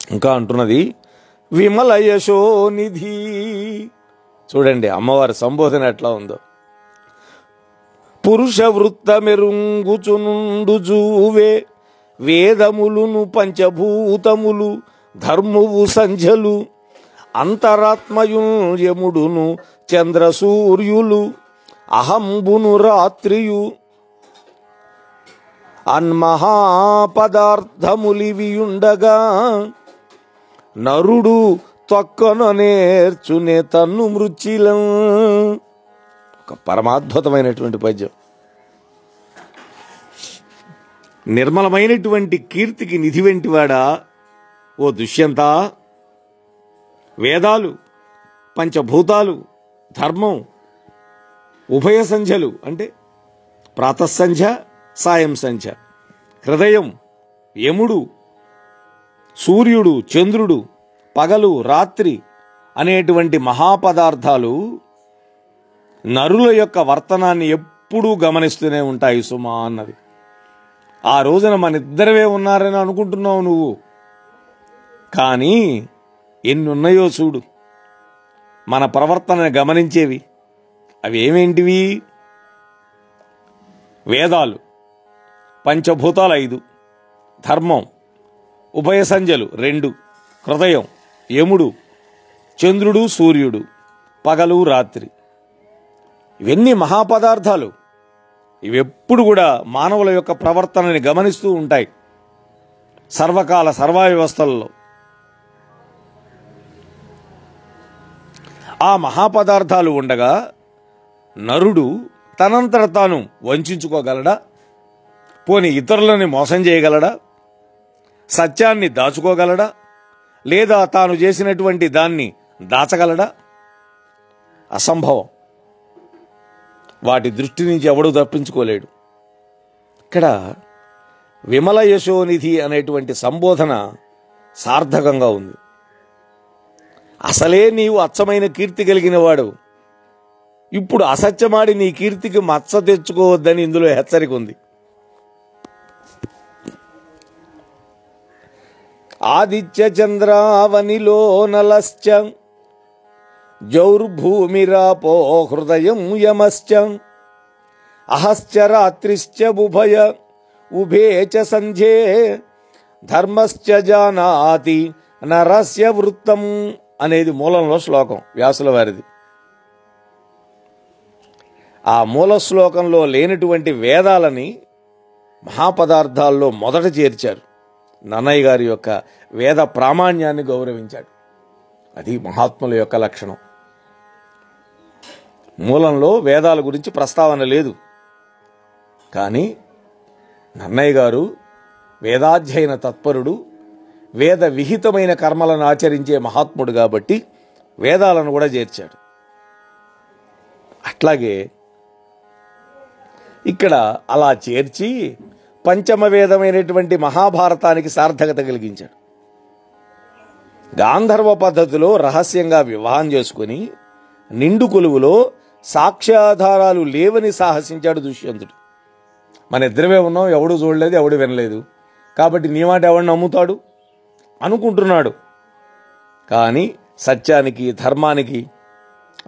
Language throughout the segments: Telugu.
ఇంకా అంటున్నది విమల యశోనిధి. చూడండి అమ్మవారి సంబోధన ఎట్లా ఉందో. పురుష వృత్త మెరుంగుచునుండు జూవే వేదములును పంచభూతములు ధర్మువు సంధ్యలు అంతరాత్మయు యముడును చంద్ర సూర్యులు అహంబును రాత్రియు అన్మహాపదార్థములివియుండగా నరుడు తొక్కన నేర్చునే తన్ను మృచ్చిలం. ఒక పరమాద్భుతమైనటువంటి పద్యం. నిర్మలమైనటువంటి కీర్తికి నిధి వెంటివాడా ఓ దుష్యంత. వేదాలు, పంచభూతాలు, ధర్మం, ఉభయ సంధ్యలు అంటే ప్రాతఃసంధ్య సాయం సంధ్య, హృదయం, యముడు, సూర్యుడు, చంద్రుడు, పగలు, రాత్రి అనేటువంటి మహాపదార్థాలు నరుల యొక్క వర్తనాన్ని ఎప్పుడూ గమనిస్తూనే ఉంటాయి సుమా అన్నది. ఆ రోజున మన ఇద్దరవే ఉన్నారని అనుకుంటున్నావు నువ్వు, కానీ ఎన్నున్నాయో చూడు మన ప్రవర్తనని గమనించేవి. అవి ఏమేంటివి? వేదాలు, పంచభూతాలు 5, ధర్మం, ఉభయ సంధ్యలు 2, హృదయం, యముడు, చంద్రుడు, సూర్యుడు, పగలు, రాత్రి. ఇవన్నీ మహాపదార్థాలు. ఇవెప్పుడు కూడా మానవుల యొక్క ప్రవర్తనని గమనిస్తూ ఉంటాయి సర్వకాల సర్వవ్యవస్థలలో. ఆ మహాపదార్థాలు ఉండగా నరుడు తనంతట తాను వంచుకోగలడా? పోని ఇతరులని మోసం చేయగలడా? సత్యాన్ని దాచుకోగలడా? లేదా తాను చేసినటువంటి దాన్ని దాచగలడా? అసంభవం. వాటి దృష్టి నుంచి ఎవడూ తప్పించుకోలేడు. ఇక్కడ విమల యశోనిధి అనేటువంటి సంబోధన సార్థకంగా ఉంది. అసలే నీవు అచ్చమైన కీర్తి కలిగిన వాడు, ఇప్పుడు అసత్యమాడి నీ కీర్తికి మచ్చ తెచ్చుకోవద్దని ఇందులో హెచ్చరిక ఉంది. ఆదిత్య చంద్రావనిలో నలశ్చ జౌర్భూమిరాపో హృదయం యమశ్చ అహశ్చ రాత్రిశ్చ ఉభయ ఉభే చ సంధ్యే ధర్మశ్చ జానాతి నరస్య వృత్తం అనేది మూలంలో శ్లోకం, వ్యాసుల వారిది. ఆ మూల శ్లోకంలో లేనటువంటి వేదాలని మహాపదార్థాల్లో మొదట చేర్చారు. నన్నయ్య గారి యొక్క వేద ప్రామాణ్యాన్ని గౌరవించాడు. అది మహాత్ముల యొక్క లక్షణం. మూలంలో వేదాల గురించి ప్రస్తావన లేదు, కానీ నన్నయ్య గారు వేదాధ్యయన తత్పరుడు, వేద విహితమైన కర్మలను ఆచరించే మహాత్ముడు కాబట్టి వేదాలను కూడా చేర్చాడు. అట్లాగే ఇక్కడ అలా చేర్చి పంచమ వేదమైనటువంటి మహాభారతానికి సార్థకత కలిగించాడు. గాంధర్వ పద్ధతిలో రహస్యంగా వివాహం చేసుకుని నిండు కొలువులో సాక్ష్యాధారాలు లేవని సాహసించాడు దుష్యంతుడు. మన ఇద్దరమే ఉన్నాం, ఎవడు చూడలేదు, ఎవడు వినలేదు, కాబట్టి నీ మాట ఎవడు నమ్ముతాడు అనుకుంటున్నాడు. కానీ సత్యానికి, ధర్మానికి,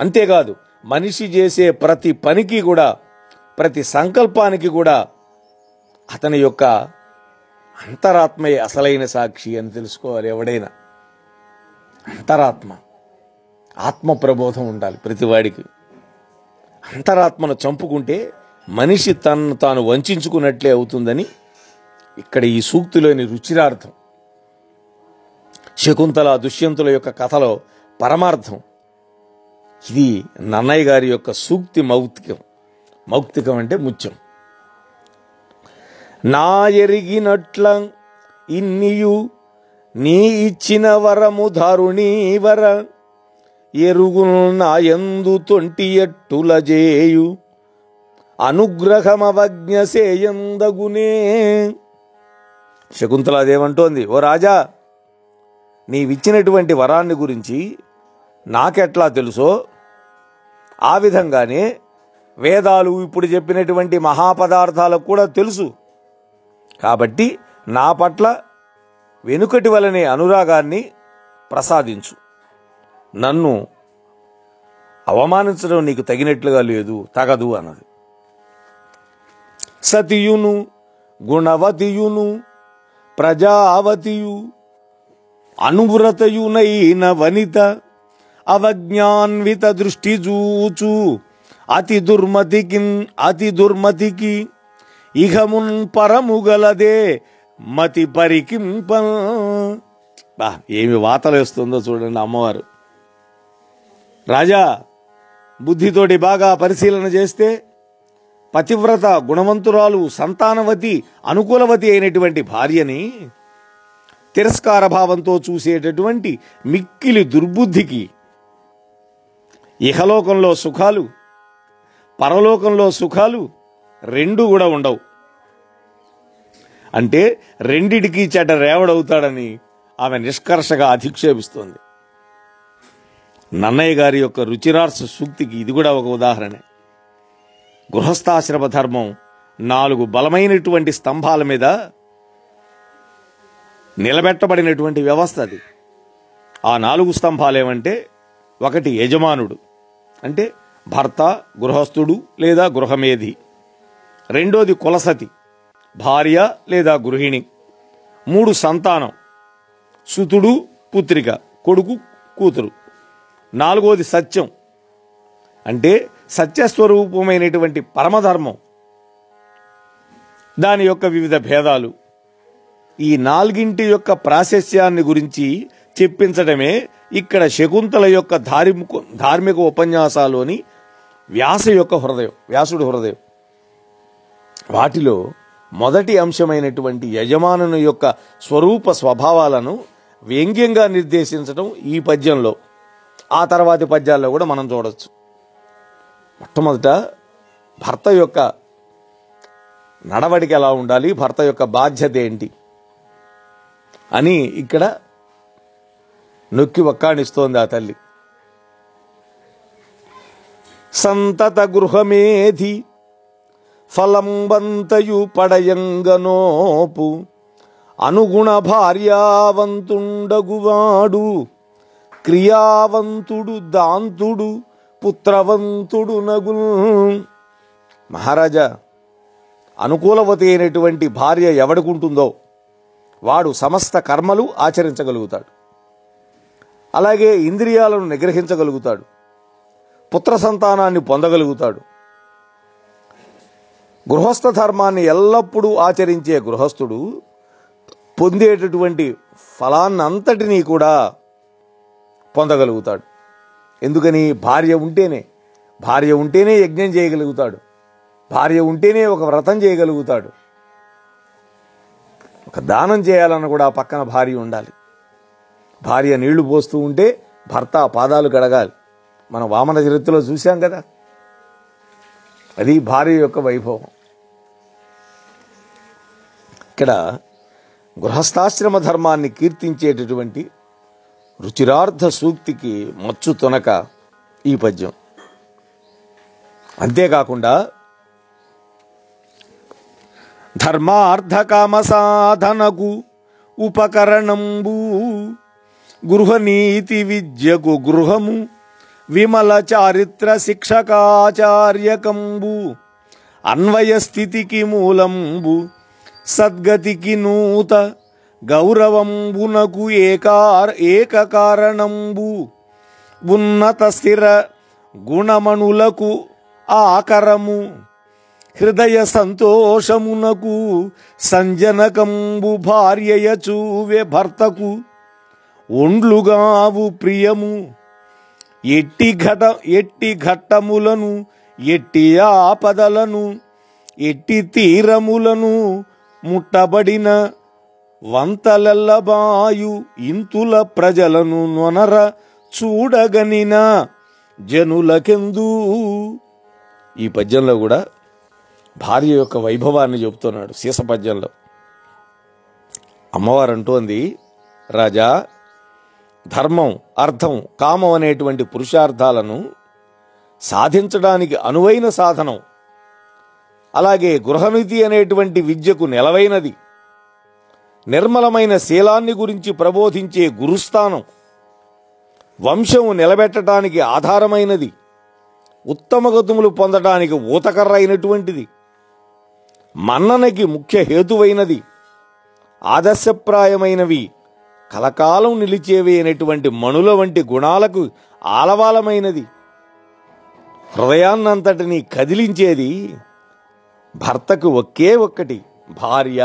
అంతేకాదు మనిషి చేసే ప్రతి పనికి కూడా, ప్రతి సంకల్పానికి కూడా అతని యొక్క అంతరాత్మే అసలైన సాక్షి అని తెలుసుకోవాలి ఎవడైనా. అంతరాత్మ, ఆత్మ ప్రబోధం ఉండాలి ప్రతివాడికి. అంతరాత్మను చంపుకుంటే మనిషి తనను తాను వంచుకున్నట్లే అవుతుందని ఇక్కడ ఈ సూక్తిలోని రుచిరార్థం. శకుంతల దుష్యంతుల యొక్క కథలో పరమార్థం ఇది. నన్నయ్య గారి యొక్క సూక్తి మౌక్తికం. మౌక్తికం అంటే ముత్యం. నా ఎరిగినట్ల ఇన్నియు నీ ఇచ్చిన వరము ధారుణీవర ఎరుగును నాయందు తొంటి ఎట్టుల జేయు అనుగ్రహమవజ్ఞసేయందగునే. శకుంతలాదేమంటోంది, ఓ రాజా, నీవిచ్చినటువంటి వరాన్ని గురించి నాకెట్లా తెలుసో ఆ విధంగానే వేదాలు ఇప్పుడు చెప్పినటువంటి మహాపదార్థాలకు కూడా తెలుసు. కాబట్టి నా పట్ల వెనుకటి వలనే అనురాగాన్ని ప్రసాదించు. నన్ను అవమానించడం నీకు తగినట్లుగా లేదు, తగదు అన్నది. సతియును గుణవతియును ప్రజావతియు అనువ్రతయునైన వనిత అవజ్ఞాన్విత దృష్టి చూచు అతి దుర్మతికి ఇహమున్ పరముగలదే మతి పరికింప. ఏమి వాతలేస్తుందో చూడండి అమ్మవారు. రాజా, బుద్ధితోటి బాగా పరిశీలన చేస్తే పతివ్రత, గుణవంతురాలు, సంతానవతి, అనుకూలవతి అయినటువంటి భార్యని తిరస్కార భావంతో చూసేటటువంటి మిక్కిలి దుర్బుద్ధికి ఇహలోకంలో సుఖాలు, పరలోకంలో సుఖాలు రెండు కూడా ఉండవు. అంటే రెండిటికి చెడ్డ రేవడవుతాడని ఆమె నిష్కర్షగా అధిక్షేపిస్తోంది. నన్నయ్య గారి యొక్క రుచిరార్స సూక్తికి ఇది కూడా ఒక ఉదాహరణ. గృహస్థాశ్రమ ధర్మం 4 బలమైనటువంటి స్తంభాల మీద నిలబెట్టబడినటువంటి వ్యవస్థ అది. ఆ 4 స్తంభాలేమంటే, 1 యజమానుడు అంటే భర్త, గృహస్థుడు లేదా గృహమేధి. 2ది కులసతి, భార్య లేదా గృహిణి. 3 సంతానం, సుతుడు, పుత్రిక, కొడుకు, కూతురు. 4వది సత్యం అంటే సత్యస్వరూపమైనటువంటి పరమధర్మం, దాని యొక్క వివిధ భేదాలు. ఈ 4ంటి యొక్క ప్రాశస్యాన్ని గురించి చెప్పించడమే ఇక్కడ శకుంతల యొక్క ధార్మిక ఉపన్యాసాలోని వ్యాసుడి హృదయం. వాటిలో మొదటి అంశమైనటువంటి యజమానుని యొక్క స్వరూప స్వభావాలను వ్యంగ్యంగా నిర్దేశించడం ఈ పద్యంలో, ఆ తర్వాతి పద్యాల్లో కూడా మనం చూడొచ్చు. మొట్టమొదట భర్త యొక్క నడవడిక ఎలా ఉండాలి, భర్త యొక్క బాధ్యత ఏంటి అని ఇక్కడ నొక్కి వక్కాణిస్తోంది ఆ తల్లి. సంతత గృహమేధి ఫలంబంతయు పడయంగనోపు అనుగుణ భార్యావంతుండగువాడు క్రియావంతుడు దాంతుడు పుత్రవంతుడు నగుల్. మహారాజా, అనుకూలవతి అయినటువంటి భార్య ఎవడుకుంటుందో వాడు సమస్త కర్మలు ఆచరించగలుగుతాడు, అలాగే ఇంద్రియాలను నిగ్రహించగలుగుతాడు, పుత్ర సంతానాన్ని పొందగలుగుతాడు. గృహస్థ ధర్మాన్ని ఎల్లప్పుడూ ఆచరించే గృహస్థుడు పొందేటటువంటి ఫలాన్నంతటినీ కూడా పొందగలుగుతాడు. ఎందుకని? భార్య ఉంటేనే యజ్ఞం చేయగలుగుతాడు, భార్య ఉంటేనే ఒక వ్రతం చేయగలుగుతాడు. ఒక దానం చేయాలన్న కూడా పక్కన భార్య ఉండాలి. భార్య నీళ్లు పోస్తూ ఉంటే భర్త పాదాలు కడగాలి. మనం వామన చరిత్రలో చూశాం కదా, అది భార్య యొక్క వైభవం. ఇక్కడ గృహస్థాశ్రమ ధర్మాన్ని కీర్తించేటటువంటి రుచిరార్థ సూక్తికి మచ్చు తొనక ఈ పద్యం. అంతేకాకుండా ధర్మార్థకామ సాధనకు ఉపకరణంబు గృహనీతి విద్యకు గృహము విమల చారిత్ర శిక్షకాచార్యకంబు అన్వయ స్థితికి మూలంబు సద్గతికి నూత గౌరవంబునకు ఏక కారణంబు ఉన్నత స్థిర గుణమణులకు ఆకరము హృదయ సంతోషమునకు సంజనకంబు భార్యయ చూవే భర్తకు ఒండ్లుగావు ప్రియము ఎట్టి ఘట్టములను ఎట్టి ఆపదలను ఎట్టి తీరములను ముట్టబడిన వంతలెల్లబాయు ఇంతుల ప్రజలను నొనర చూడగనిన జనులకెందు. ఈ పద్యంలో కూడా భార్య యొక్క వైభవాన్ని చెబుతున్నాడు. సీస పద్యంలో అమ్మవారు అంటోంది, రాజా, ధర్మం, అర్థం, కామం అనేటువంటి పురుషార్థాలను సాధించడానికి అనువైన సాధనం, అలాగే గృహనీతి అనేటువంటి విద్యకు నెలవైనది నిర్మలమైన శీలాన్ని గురించి ప్రబోధించే గురుస్థానం, వంశం నిలబెట్టడానికి ఆధారమైనది, ఉత్తమ గతుములు పొందడానికి ఊతకర్ర అయినటువంటిది, మన్ననకి ముఖ్య హేతువైనది, ఆదర్శప్రాయమైనవి, కలకాలం నిలిచేవి అయినటువంటి మణుల వంటి గుణాలకు ఆలవాలమైనది, హృదయాన్నంతటినీ కదిలించేది భర్తకు ఒకే ఒక్కటి భార్య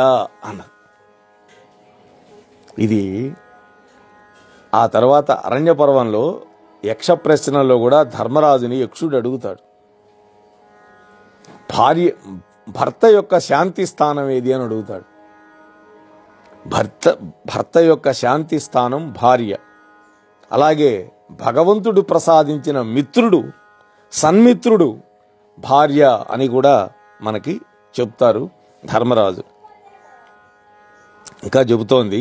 అన్న. ఇది ఆ తర్వాత అరణ్య పర్వంలో యక్ష ప్రశ్నలో కూడా ధర్మరాజుని యక్షుడు అడుగుతాడు, భర్త యొక్క శాంతి స్థానం ఏది అని అడుగుతాడు. భర్త యొక్క శాంతి స్థానం భార్య. అలాగే భగవంతుడు ప్రసాదించిన మిత్రుడు, సన్మిత్రుడు భార్య అని కూడా మనకి చెప్తారు ధర్మరాజు. ఇంకా చెబుతోంది,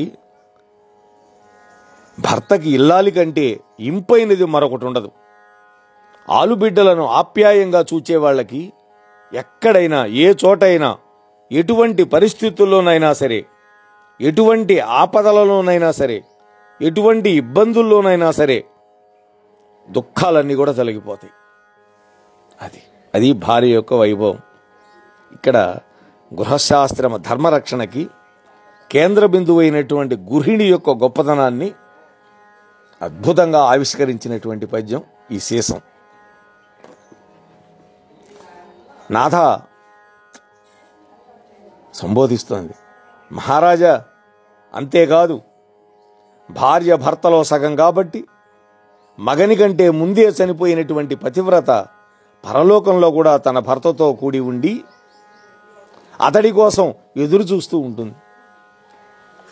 భర్తకి ఇల్లాలి కంటే ఇంపైనది మరొకటి ఉండదు. ఆలుబిడ్డలను ఆప్యాయంగా చూచే వాళ్ళకి ఎక్కడైనా, ఏ చోటైనా, ఎటువంటి పరిస్థితుల్లోనైనా సరే, ఎటువంటి ఆపదలలోనైనా సరే, ఎటువంటి ఇబ్బందుల్లోనైనా సరే దుఃఖాలన్నీ కూడా తొలగిపోతాయి. అది భార్య యొక్క వైభవం. ఇక్కడ గృహశాస్త్రమ ధర్మరక్షణకి కేంద్ర బిందువు అయినటువంటి గృహిణి యొక్క గొప్పతనాన్ని అద్భుతంగా ఆవిష్కరించినటువంటి పద్యం ఈ సీసం. నాథ సంబోధిస్తోంది, మహారాజా అంతేకాదు, భార్య భర్తలో సగం కాబట్టి మగని కంటే ముందే చనిపోయినటువంటి పతివ్రత పరలోకంలో కూడా తన భర్తతో కూడి ఉండి అతడి కోసం ఎదురు చూస్తూ ఉంటుంది.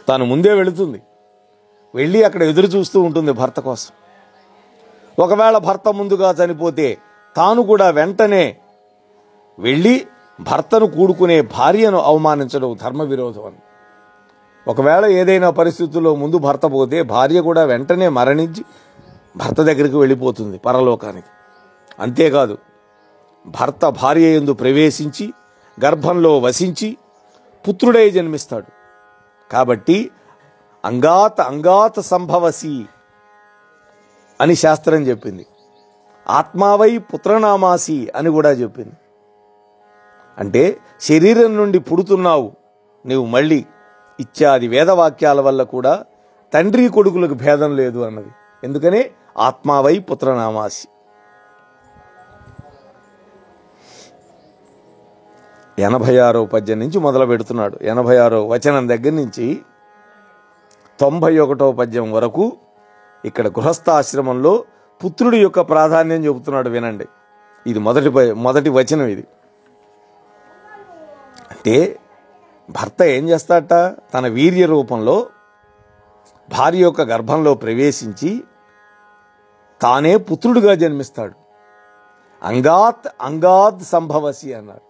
తాను ముందే వెళుతుంది, వెళ్ళి అక్కడ ఎదురు చూస్తూ ఉంటుంది భర్త కోసం. ఒకవేళ భర్త ముందుగా చనిపోతే తాను కూడా వెంటనే వెళ్ళి భర్తను కూడుకునే భార్యను అవమానించడం ధర్మ విరోధం అని. ఒకవేళ ఏదైనా పరిస్థితుల్లో ముందు భర్త పోతే భార్య కూడా వెంటనే మరణించి భర్త దగ్గరికి వెళ్ళిపోతుంది పరలోకానికి. అంతేకాదు, భర్త భార్య యందు ప్రవేశించి గర్భంలో వసించి పుత్రుడై జన్మిస్తాడు. కాబట్టి అంగాత సంభవసి అని శాస్త్రం చెప్పింది. ఆత్మావై పుత్రనామాసి అని కూడా చెప్పింది. అంటే శరీరం నుండి పుడుతున్నావు నీవు మళ్ళీ ఇత్యాది వేదవాక్యాల వల్ల కూడా తండ్రి కొడుకులకు భేదం లేదు అన్నది. ఎందుకనే ఆత్మావై పుత్రనామాసి. 86వ పద్యం నుంచి మొదలు పెడుతున్నాడు. 86వ వచనం దగ్గర నుంచి 91వ పద్యం వరకు ఇక్కడ గృహస్థాశ్రమంలో పుత్రుడి యొక్క ప్రాధాన్యం చెబుతున్నాడు. వినండి, ఇది మొదటి వచనం. ఇది అంటే భర్త ఏం చేస్తాడట, తన వీర్య రూపంలో భార్య యొక్క గర్భంలో ప్రవేశించి తానే పుత్రుడిగా జన్మిస్తాడు. అంగాత్ సంభవసి అన్నాడు.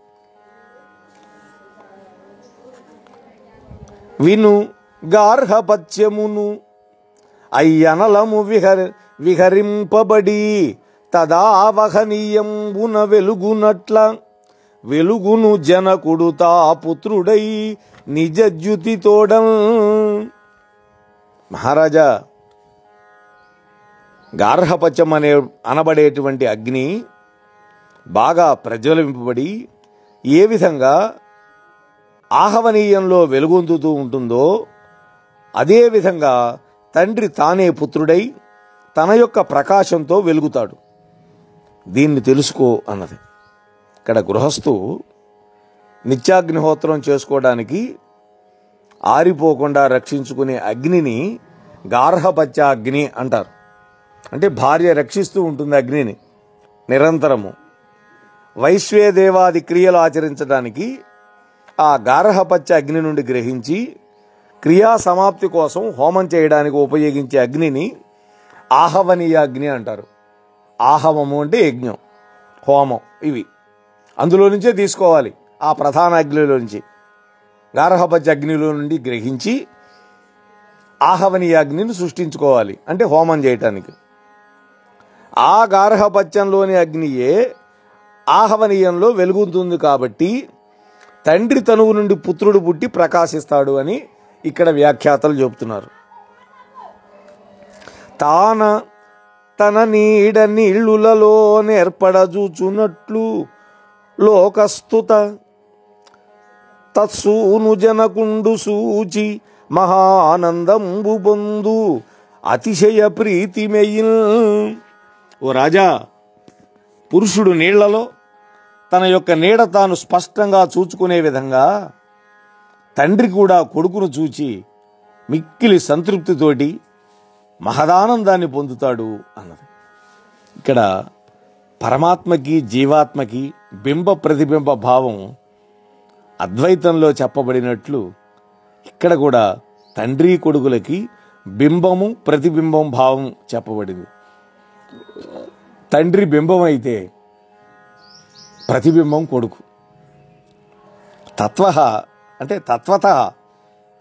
విను గార్హపత్యమును అయ్యనలము విహరింపబడి తదావహనీయంబున వెలుగునట్ల వెలుగును జనకుడు తా పుత్రుడై నిజద్యుతి తోడం. మహారాజా, గార్హపత్యం అనబడేటువంటి అగ్ని బాగా ప్రజ్వలింపబడి ఏ విధంగా ఆహవనీయంలో వెలుగొందుతూ ఉంటుందో అదేవిధంగా తండ్రి తానే పుత్రుడై తన యొక్క ప్రకాశంతో వెలుగుతాడు. దీన్ని తెలుసుకో అన్నది. ఇక్కడ గృహస్థు నిత్యాగ్నిహోత్రం చేసుకోవడానికి ఆరిపోకుండా రక్షించుకునే అగ్నిని గార్హపత్యాగ్ని అంటారు. అంటే భార్య రక్షిస్తూ ఉంటుంది అగ్నిని నిరంతరము. వైశ్వేదేవాది క్రియలు ఆచరించడానికి ఆ గార్హపత్య అగ్ని నుండి గ్రహించి క్రియా సమాప్తి కోసం హోమం చేయడానికి ఉపయోగించే అగ్నిని ఆహవనీయ అగ్ని అంటారు. ఆహవము అంటే యజ్ఞం, హోమం, ఇవి అందులో నుంచే తీసుకోవాలి. ఆ ప్రధాన అగ్నిలో నుంచి, గార్హపత్య అగ్నిలో నుండి గ్రహించి ఆహవనీయ అగ్నిని సృష్టించుకోవాలి, అంటే హోమం చేయటానికి. ఆ గార్హపత్యంలోని అగ్నియే ఆహవనీయంలో వెలుగుతుంది. కాబట్టి తండ్రి తనువు నుండి పుత్రుడు పుట్టి ప్రకాశిస్తాడు అని ఇక్కడ వ్యాఖ్యాతలు చెబుతున్నారు. తన నీడ నీళ్లులలో నేర్పడజూచున్నట్లు లోకస్తుత తత్సూను జనకుండు సూచి మహానందంబు పొందు అతిశయ ప్రీతిమెయిల్. ఓ రాజా, పురుషుడు నీళ్లలో తన యొక్క నీడ తాను స్పష్టంగా చూచుకునే విధంగా తండ్రి కూడా కొడుకును చూచి మిక్కిలి సంతృప్తితోటి మహదానందాన్ని పొందుతాడు అన్నది. ఇక్కడ పరమాత్మకి జీవాత్మకి బింబ ప్రతిబింబ భావం అద్వైతంలో చెప్పబడినట్లు ఇక్కడ కూడా తండ్రి కొడుకులకి బింబము ప్రతిబింబం భావం చెప్పబడింది. తండ్రి బింబం అయితే ప్రతిబింబం కొడుకు. తత్వ అంటే తత్వత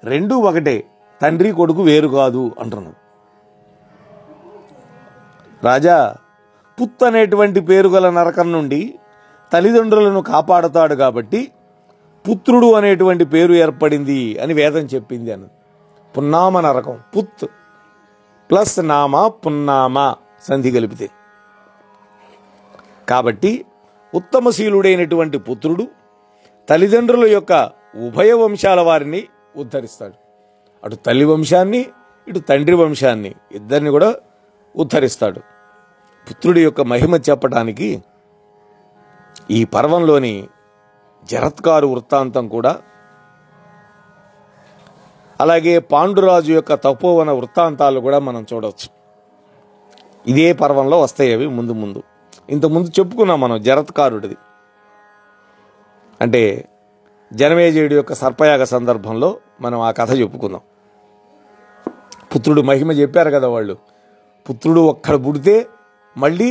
రెండూ ఒకటే, తండ్రి కొడుకు వేరు కాదు అంటున్నాడు. రాజా, పుత్ అనేటువంటి పేరు గల నరకం నుండి తల్లిదండ్రులను కాపాడుతాడు కాబట్టి పుత్రుడు అనేటువంటి పేరు ఏర్పడింది అని వేదం చెప్పింది అన్న. పున్నామ నరకం, పుత్ ప్లస్ నామ పున్నామ సంధి కలిపితే. కాబట్టి ఉత్తమశీలుడైనటువంటి పుత్రుడు తల్లిదండ్రుల యొక్క ఉభయ వంశాల వారిని ఉద్ధరిస్తాడు. అటు తల్లి వంశాన్ని ఇటు తండ్రి వంశాన్ని ఇద్దరిని కూడా ఉద్ధరిస్తాడు. పుత్రుడి యొక్క మహిమ చెప్పడానికి ఈ పర్వంలోని జరత్కారు వృత్తాంతం కూడా, అలాగే పాండురాజు యొక్క తపోవన వృత్తాంతాలు కూడా మనం చూడవచ్చు. ఇదే పర్వంలో వస్తాయి అవి ముందు ముందు. ఇంతకుముందు చెప్పుకున్నాం మనం జరత్కారుడిది. అంటే జనమేజయుడి యొక్క సర్పయాగ సందర్భంలో మనం ఆ కథ చెప్పుకుందాం. పుత్రుడు మహిమ చెప్పారు కదా వాళ్ళు. పుత్రుడు ఒక్కడ పుడితే మళ్ళీ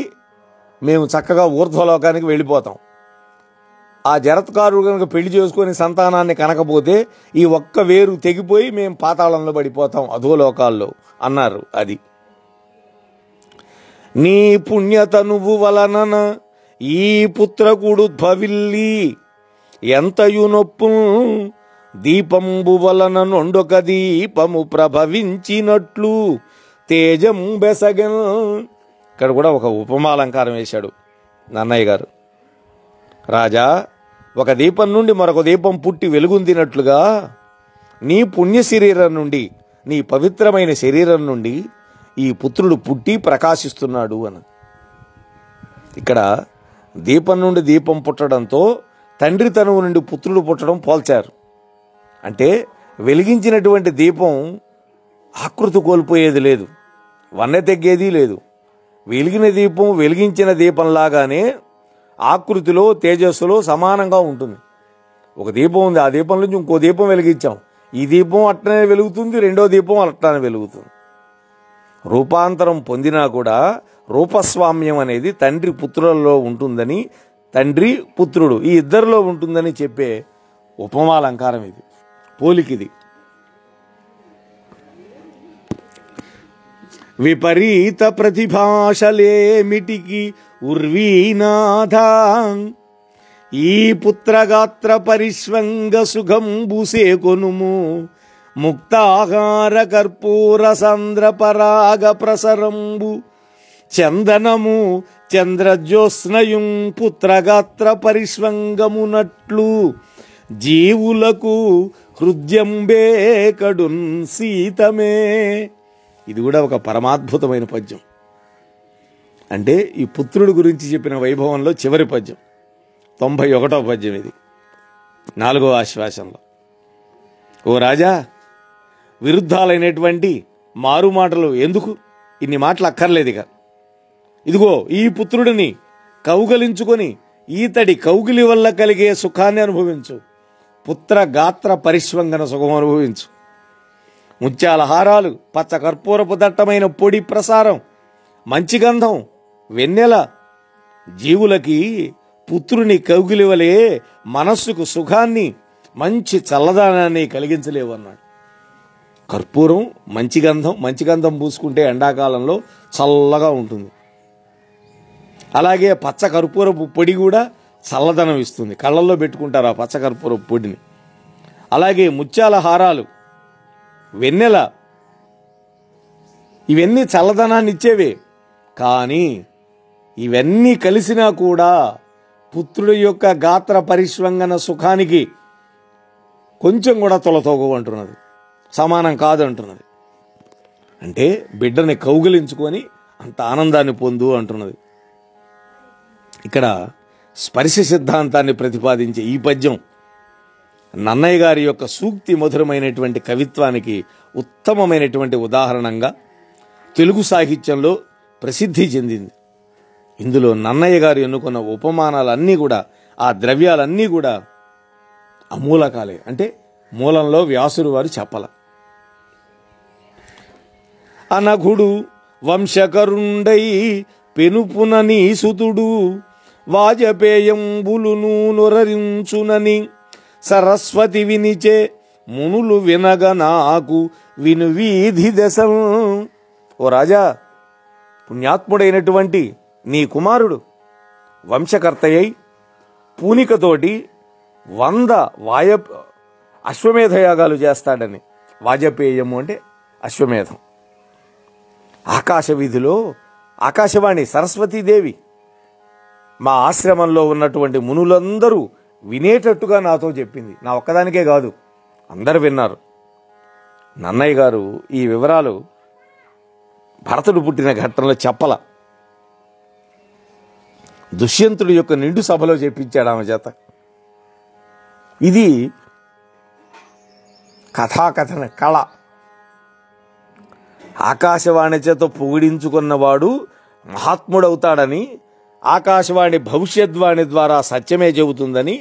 మేము చక్కగా ఊర్ధ్వలోకానికి వెళ్ళిపోతాం. ఆ జరత్కారుడు కనుక పెళ్లి చేసుకొని సంతానాన్ని కనకపోతే ఈ ఒక్క వేరు తెగిపోయి మేము పాతాళంలో పడిపోతాం, అధోలోకాల్లో అన్నారు. అది నీ పుణ్యతనువు వలనన ఈ పుత్రకుడు భవిల్లి ఎంతయు నొప్పు దీపంబు వలన నొండొక దీపము ప్రభవించినట్లు తేజం బెసగన్. ఇక్కడ కూడా ఒక ఉపమాలంకారం వేశాడు నన్నయ్య గారు. రాజా, ఒక దీపం నుండి మరొక దీపం పుట్టి వెలుగొందినట్లుగా నీ పుణ్య శరీరం నుండి, నీ పవిత్రమైన శరీరం నుండి ఈ పుత్రుడు పుట్టి ప్రకాశిస్తున్నాడు అని. ఇక్కడ దీపం నుండి దీపం పుట్టడంతో తండ్రి తనువు నుండి పుత్రుడు పుట్టడం పోల్చారు. అంటే వెలిగించినటువంటి దీపం ఆకృతి కోల్పోయేది లేదు, వన్నె తెగ్గేది లేదు. వెలిగిన దీపం వెలిగించిన దీపంలాగానే ఆకృతిలో తేజస్సులో సమానంగా ఉంటుంది. ఒక దీపం ఉంది, ఆ దీపం నుంచి ఇంకో దీపం వెలిగించాం, ఈ దీపం అట్లనే వెలుగుతుంది, రెండో దీపం అట్లనే వెలుగుతుంది. రూపాంతరం పొందినా కూడా రూపస్వామ్యం అనేది తండ్రి పుత్రులలో ఉంటుందని, తండ్రి పుత్రుడు ఈ ఇద్దరిలో ఉంటుందని చెప్పే ఉపమాలంకారం ఇది, పోలికిది. విపరీత ప్రతిభాషలేమిటికి ఉర్వీనాథ ఈ పుత్రగాత్ర పరిష్వంగ సుఖంబుసే కొనుము ముక్తాహార కర్పూర సంద్ర పరాగ ప్రసరంబు చందనము చంద్రజ్యోత్స్నయుం పుత్రగాత్ర పరిష్వంగమునట్లు జీవులకు హృద్యంబే కడున్ సీతమే. ఇది కూడా ఒక పరమాద్భుతమైన పద్యం. అంటే ఈ పుత్రుడు గురించి చెప్పిన వైభవంలో చివరి పద్యం, 91వ పద్యం ఇది, 4వ ఆశ్వాసంలో. ఓ రాజా, విరుద్ధాలైనటువంటి మారు మాటలు ఎందుకు, ఇన్ని మాటలు అక్కర్లేదు. ఇక ఇదిగో ఈ పుత్రుడిని కౌగలించుకొని ఈతడి కౌగిలి వల్ల కలిగే సుఖాన్ని అనుభవించు, పుత్ర గాత్ర పరిష్వంగన సుఖం అనుభవించు. ముత్యాల హారాలు, పచ్చ కర్పూరపు దట్టమైన పొడి ప్రసారం, మంచి గంధం, వెన్నెల జీవులకి పుత్రుని కౌగిలి వలె మనస్సుకు సుఖాన్ని మంచి చల్లదనాన్ని కలిగించలేవు అన్నాడు. కర్పూరం మంచి గంధం పూసుకుంటే ఎండాకాలంలో చల్లగా ఉంటుంది. అలాగే పచ్చ కర్పూరపు పొడి కూడా చల్లదనం ఇస్తుంది, కళ్ళల్లో పెట్టుకుంటారు ఆ పచ్చ కర్పూరపు పొడిని. అలాగే ముత్యాల హారాలు వెన్నెల, ఇవన్నీ చల్లదనాన్ని ఇచ్చేవే. కానీ ఇవన్నీ కలిసినా కూడా పుత్రుడి యొక్క గాత్ర పరిష్వంగన సుఖానికి కొంచెం కూడా తొలతోగవు అంటున్నది, సమానం కాదు అంటున్నది. అంటే బిడ్డని కౌగిలించుకొని అంత ఆనందాన్ని పొందు అంటున్నది. ఇక్కడ స్పర్శ సిద్ధాంతాన్ని ప్రతిపాదించే ఈ పద్యం నన్నయ్య గారి యొక్క సూక్తి మధురమైనటువంటి కవిత్వానికి ఉత్తమమైనటువంటి ఉదాహరణంగా తెలుగు సాహిత్యంలో ప్రసిద్ధి చెందింది. ఇందులో నన్నయ్య గారు ఎన్నుకున్న ఉపమానాలన్నీ కూడా, ఆ ద్రవ్యాలన్నీ కూడా అమూలకాలే. అంటే మూలంలో వ్యాసుడు వారు చెప్పల. అనఘుడు వంశకరుండై పెనుపున నీసుతుడు వాజపేయంబులును నొరరించునని సరస్వతి వినిచే మునులు వినగ నాకు విను వీధి దశం. ఓ రాజా, పుణ్యాత్ముడైనటువంటి నీ కుమారుడు వంశకర్తయ్యై పూనికతోటి 100 అశ్వమేధయాగాలు చేస్తాడని. వాజపేయము అంటే అశ్వమేధం. ఆకాశ వీధిలో ఆకాశవాణి సరస్వతీదేవి మా ఆశ్రమంలో ఉన్నటువంటి మునులందరూ వినేటట్టుగా నాతో చెప్పింది. నా ఒక్కదానికే కాదు, అందరు విన్నారు. నన్నయ్య గారు ఈ వివరాలు భరతుడు పుట్టిన ఘట్టంలో చెప్పల. దుష్యంతుడి యొక్క నిండు సభలో చెప్పించాడు ఆమె చేత. ఇది కథాకథన కళ. ఆకాశవాణి చేత పొగిడించుకున్నవాడు మహాత్ముడవుతాడని, ఆకాశవాణి భవిష్యద్వాణి ద్వారా సత్యమే చెబుతుందని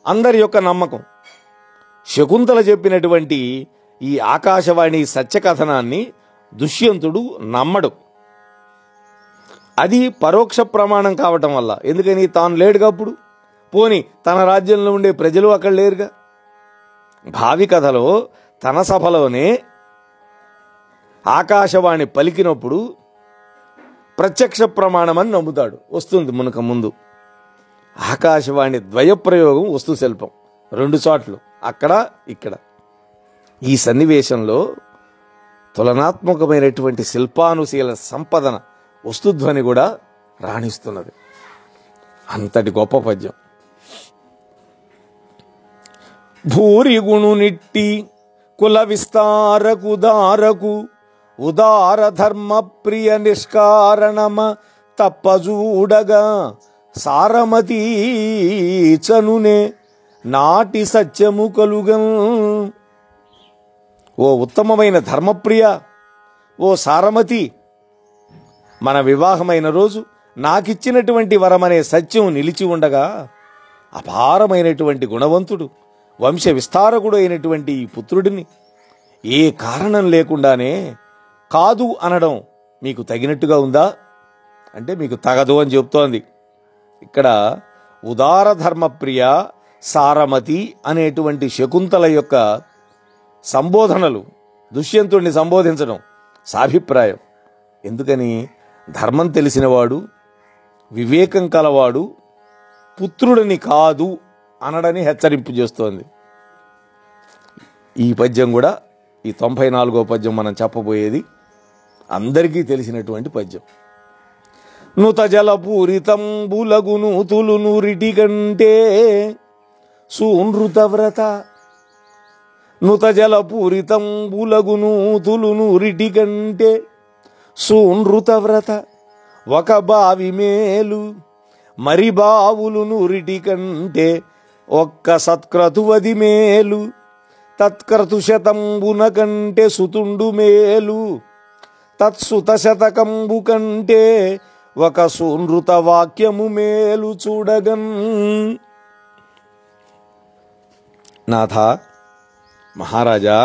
అందరి యొక్క నమ్మకం. శకుంతల చెప్పినటువంటి ఈ ఆకాశవాణి సత్యకథనాన్ని దుష్యంతుడు నమ్మడు. అది పరోక్ష ప్రమాణం కావటం వల్ల. ఎందుకని? తాను లేడుగా అప్పుడు. పోని తన రాజ్యంలో ఉండే ప్రజలు అక్కడ లేరుగా. భావి కథలో తన సభలోనే ఆకాశవాణి పలికినప్పుడు ప్రత్యక్ష ప్రమాణమని నమ్ముతాడు. వస్తుంది మునక ముందు ఆకాశవాణి ద్వయప్రయోగం, వస్తు శిల్పం 2 చోట్లు, అక్కడ ఇక్కడ. ఈ సన్నివేశంలో తులనాత్మకమైనటువంటి శిల్పానుశీల సంపదన వస్తుధ్వని కూడా రాణిస్తున్నది. అంతటి గొప్ప పద్యం. భూరి గుణు నిట్టి కుల విస్తారకు దారకు ఉదార ధర్మ ప్రియ నిష్కారణమ తప్పజూడగా సారమతీ చనునే నాటి సత్యము కలుగం. ఓ ఉత్తమమైన ధర్మప్రియ, ఓ సారమతి, మన వివాహమైన రోజు నాకిచ్చినటువంటి వరమనే సత్యం నిలిచి ఉండగా అపారమైనటువంటి గుణవంతుడు వంశ విస్తారకుడు అయినటువంటి ఈ పుత్రుడిని ఏ కారణం లేకుండానే కాదు అనడం మీకు తగినట్టుగా ఉందా అంటే మీకు తగదు అని చెప్తోంది. ఇక్కడ ఉదార ధర్మప్రియ, సారమతి అనేటువంటి శకుంతల యొక్క సంబోధనలు దుష్యంతుడిని సంబోధించడం సాభిప్రాయం. ఎందుకని? ధర్మం తెలిసినవాడు, వివేకం కలవాడు పుత్రుడిని కాదు అనడని హెచ్చరింపు చేస్తోంది. ఈ పద్యం కూడా, ఈ 94వ పద్యం మనం చెప్పబోయేది అందరికీ తెలిసినటువంటి పద్యం. నుత జలపూరితంబులగును తులునూరిటి కంటే సూనృత వ్రత. నుత జలపూరితంబులగును తులునూరిటి కంటే సూనృత వ్రత. ఒక బావి మేలు మరి బావులు నూరిటి కంటే ఒక్క సత్క్రతువది మేలు. తత్క్రతు శతంబున కంటే సుతుండు మేలు. తత్సుత శతకంబు కంటే ఒక సూనృత వాక్యము మేలు చూడగన్. నాథ మహారాజా,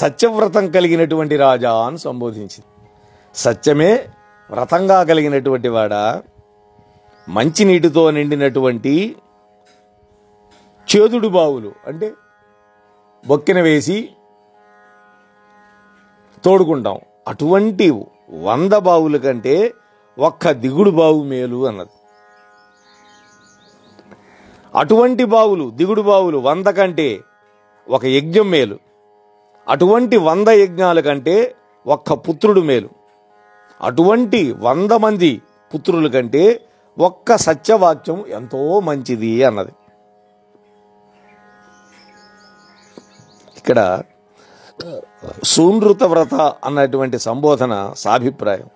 సత్యవ్రతం కలిగినటువంటి రాజా అని సంబోధించింది. సత్యమే వ్రతంగా కలిగినటువంటి వాడా, మంచినీటితో నిండినటువంటి చేదుడు బావులు అంటే బొక్కెన వేసి తోడుకుంటాం, అటువంటి 100 బావుల కంటే ఒక్క దిగుడు బావు మేలు అన్నది. అటువంటి బావులు, దిగుడు బావులు 100 కంటే ఒక యజ్ఞం మేలు. అటువంటి 100 యజ్ఞాల కంటే ఒక్క పుత్రుడు మేలు. అటువంటి 100 మంది పుత్రుల కంటే ఒక్క సత్యవాక్యం ఎంతో మంచిది అన్నది. ఇక్కడ సూనృత వ్రత అన్నటువంటి సంబోధన సాభిప్రాయం.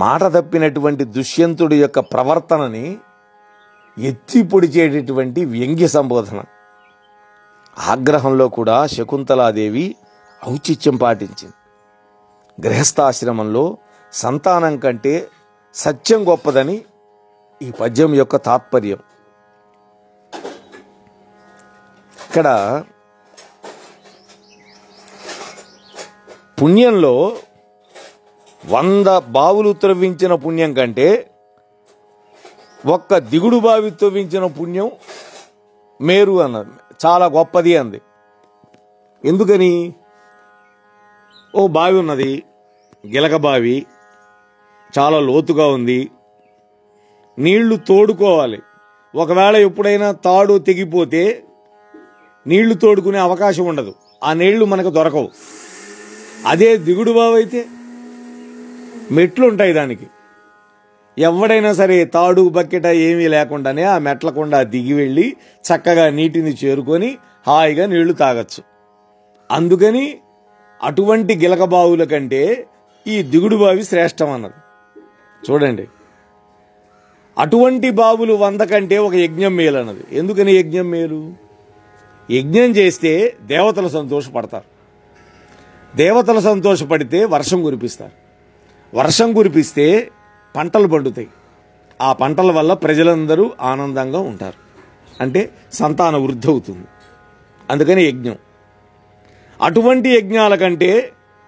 మాట తప్పినటువంటి దుష్యంతుడి యొక్క ప్రవర్తనని ఎత్తి పొడిచేటటువంటి వ్యంగ్య సంబోధన. ఆగ్రహంలో కూడా శకుంతలాదేవి ఔచిత్యం పాటించింది. గృహస్థాశ్రమంలో సంతానం కంటే సత్యం గొప్పదని ఈ పద్యం యొక్క తాత్పర్యం. ఇక్కడ పుణ్యంలో 100 బావులు త్రవ్వించిన పుణ్యం కంటే ఒక్క దిగుడు బావి త్రవ్వించిన పుణ్యం మేరు అన్నది, చాలా గొప్పది అంది. ఎందుకని? ఓ బావి ఉన్నది, గిలక బావి, చాలా లోతుగా ఉంది, నీళ్లు తోడుకోవాలి. ఒకవేళ ఎప్పుడైనా తాడు తెగిపోతే నీళ్లు తోడుకునే అవకాశం ఉండదు, ఆ నీళ్లు మనకు దొరకవు. అదే దిగుడు బావి అయితే మెట్లు ఉంటాయి దానికి. ఎవడైనా సరే తాడు బకెట ఏమీ లేకుండానే ఆ మెట్లకుండా దిగి వెళ్ళి చక్కగా నీటిని చేరుకొని హాయిగా నీళ్లు తాగొచ్చు. అందుకని అటువంటి గిలక బావుల కంటే ఈ దిగుడు బావి శ్రేష్టం అన్నది. చూడండి, అటువంటి బావులు 100 కంటే ఒక యజ్ఞం మేలు అన్నది. ఎందుకని యజ్ఞం మేలు? యజ్ఞం చేస్తే దేవతలు సంతోషపడతారు. దేవతలు సంతోషపడితే వర్షం కురిపిస్తారు. వర్షం కురిపిస్తే పంటలు పండుతాయి. ఆ పంటల వల్ల ప్రజలందరూ ఆనందంగా ఉంటారు. అంటే సంతాన వృద్ధి అవుతుంది. అందుకని యజ్ఞం. అటువంటి యజ్ఞాల కంటే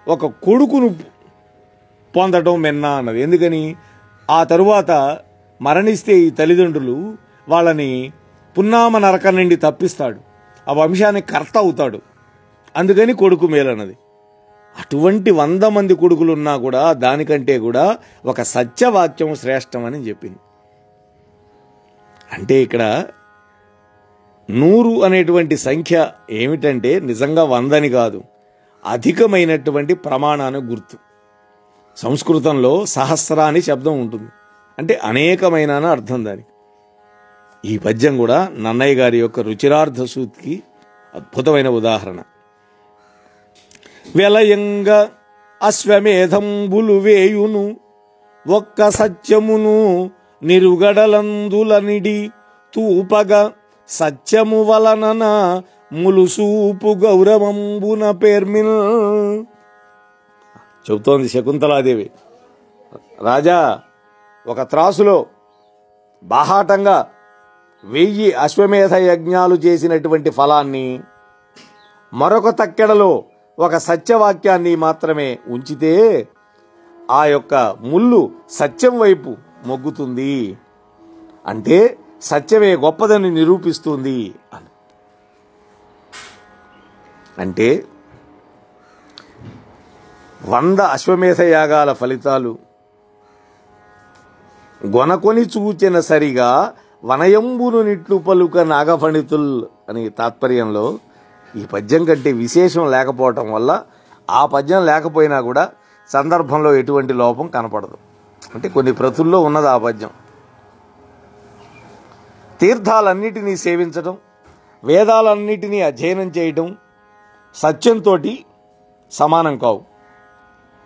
ఒక కొడుకును పొందడం మిన్న అన్నది. ఎందుకని? ఆ తరువాత మరణిస్తే ఈ తల్లిదండ్రులు వాళ్ళని పున్నామ నరకం నుండి తప్పిస్తాడు, ఆ వంశానికి కర్త అవుతాడు. అందుకని కొడుకు మేలన్నది. అటువంటి 100 మంది కొడుకులున్నా కూడా దానికంటే కూడా ఒక సత్యవాక్యం శ్రేష్టమని చెప్పింది. అంటే ఇక్కడ 100 అనేటువంటి సంఖ్య ఏమిటంటే నిజంగా 100 కాదు, అధికమైనటువంటి ప్రమాణానికి గుర్తు. సంస్కృతంలో సహస్ర అని శబ్దం ఉంటుంది, అంటే అనేకమైన అని అర్థం దానికి. ఈ పద్యం కూడా నన్నయ్య గారి యొక్క రుచిరార్థ సూత్కి అద్భుతమైన ఉదాహరణ. వెలయంగా అశ్వమేధంబులు వేయును ఒక్క సత్యమును నిరుగడలందులనిడి తూపగా సత్యము వలనన ములుసూపు గౌరవంబున పేర్మిల్. చెబుతోంది శకుంతలాదేవి, రాజా ఒక త్రాసులో బాహాటంగా 1000 అశ్వమేధ యజ్ఞాలు చేసినటువంటి ఫలాన్ని మరొక తక్కెడలో ఒక సత్యవాక్యాన్ని మాత్రమే ఉంచితే ఆ యొక్క ముళ్ళు సత్యం వైపు మొగ్గుతుంది. అంటే సత్యమే గొప్పదని నిరూపిస్తుంది అని. అంటే 100 అశ్వమేధ యాగాల ఫలితాలు గొనకొని చూచిన సరిగా వనయంబును నిట్లు పలుక నాగఫణితుల్ అని తాత్పర్యంలో ఈ పద్యం కంటే విశేషం లేకపోవటం వల్ల ఆ పద్యం లేకపోయినా కూడా సందర్భంలో ఎటువంటి లోపం కనపడదు. అంటే కొన్ని ప్రతుల్లో ఉన్నది ఆ పద్యం. తీర్థాలన్నిటినీ సేవించడం, వేదాలన్నిటినీ అధ్యయనం చేయటం సత్యంతో సమానం కావు.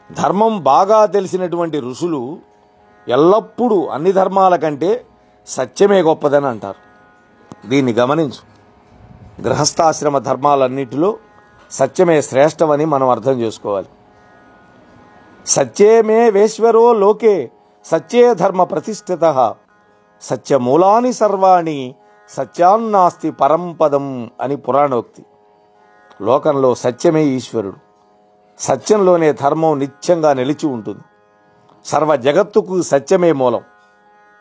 ధర్మం బాగా తెలిసినటువంటి ఋషులు ఎల్లప్పుడూ అన్ని ధర్మాల కంటే సత్యమే గొప్పదని అంటారు. దీన్ని గమనించు. గృహస్థాశ్రమ ధర్మాలన్నిటిలో సత్యమే శ్రేష్టమని మనం అర్థం చేసుకోవాలి. సత్యేమే వేశ్వరో లోకే సత్యే ధర్మ ప్రతిష్ఠిత సత్యమూలాని సర్వాణి సత్యాన్నాస్తి పరంపదం అని పురాణోక్తి. లోకంలో సత్యమే ఈశ్వరుడు, సత్యంలోనే ధర్మం నిత్యంగా నిలిచి ఉంటుంది. సర్వ జగత్తుకు సత్యమే మూలం.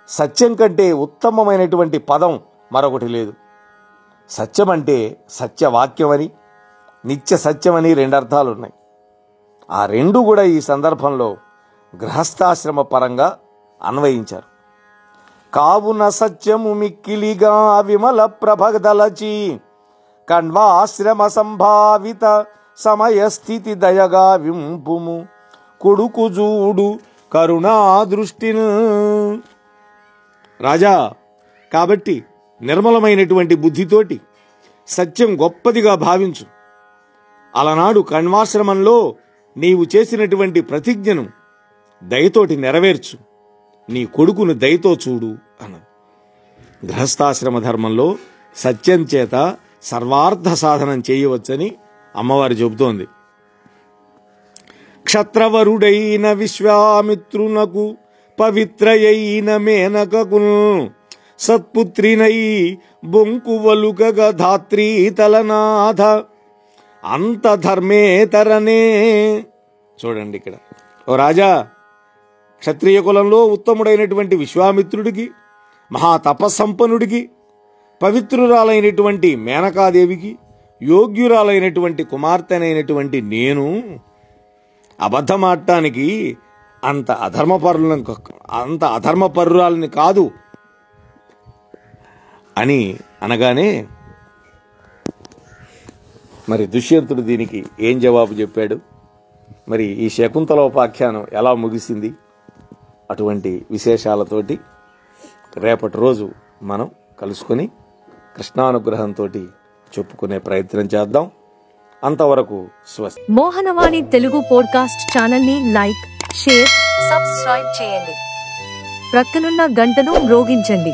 సత్యం కంటే ఉత్తమమైనటువంటి పదం మరొకటి లేదు. సత్యం అంటే సత్యవాక్యమని, నిత్య సత్యమని 2 అర్థాలు ఉన్నాయి. ఆ 2 కూడా ఈ సందర్భంలో గృహస్థాశ్రమ పరంగా అన్వయించారు. కావున సత్యము మిక్కిలిగా విమల ప్రభగదలచి కణ్వాశ్రమ సంభావిత సమయస్థితి దయగా వింపుము కొడుకు జూడు కరుణా దృష్టిను. రాజా, కాబట్టి నిర్మలమైనటువంటి బుద్ధితోటి సత్యం గొప్పదిగా భావించు. అలనాడు కణ్వాశ్రమంలో నీవు చేసినటువంటి ప్రతిజ్ఞను దయతోటి నెరవేర్చు. నీ కొడుకును దయతో చూడు అన్నది. గృహస్థాశ్రమ ధర్మంలో సత్యం చేత సర్వార్థ సాధనం చేయవచ్చని అమ్మవారు చెబుతోంది. క్షత్రవరుడైన విశ్వామిత్రునకు పవిత్రయైన మేనకకు సత్పుత్రినై బొంకువలుకగ ధాత్రీ తలనాథ అంత ధర్మేతరనే. చూడండి ఇక్కడ, ఓ రాజా, క్షత్రియ కులంలో ఉత్తముడైనటువంటి విశ్వామిత్రుడికి, మహాతపస్సంపన్నుడికి, పవిత్రురాలైనటువంటి మేనకాదేవికి, యోగ్యురాలైనటువంటి కుమార్తెనైనటువంటి నేను అబద్ధమాడటానికి అంత అధర్మపరురాలని కాదు అని అనగానే మరి దుష్యంతుడు దీనికి ఏం జవాబు చెప్పాడు? మరి ఈ శకుంతలోపాఖ్యానం ఎలా ముగిసింది? అటువంటి విశేషాలతోటి రేపటి రోజు మనం కలుసుకొని కృష్ణానుగ్రహంతో చెప్పుకునే ప్రయత్నం చేద్దాం. అంతవరకు స్వస్తి. మోహనవాణి తెలుగు పోడ్కాస్ట్ ఛానల్ ని లైక్, షేర్, సబ్స్క్రైబ్ చేయండి. ప్రక్కనున్న గంటను మ్రోగించండి.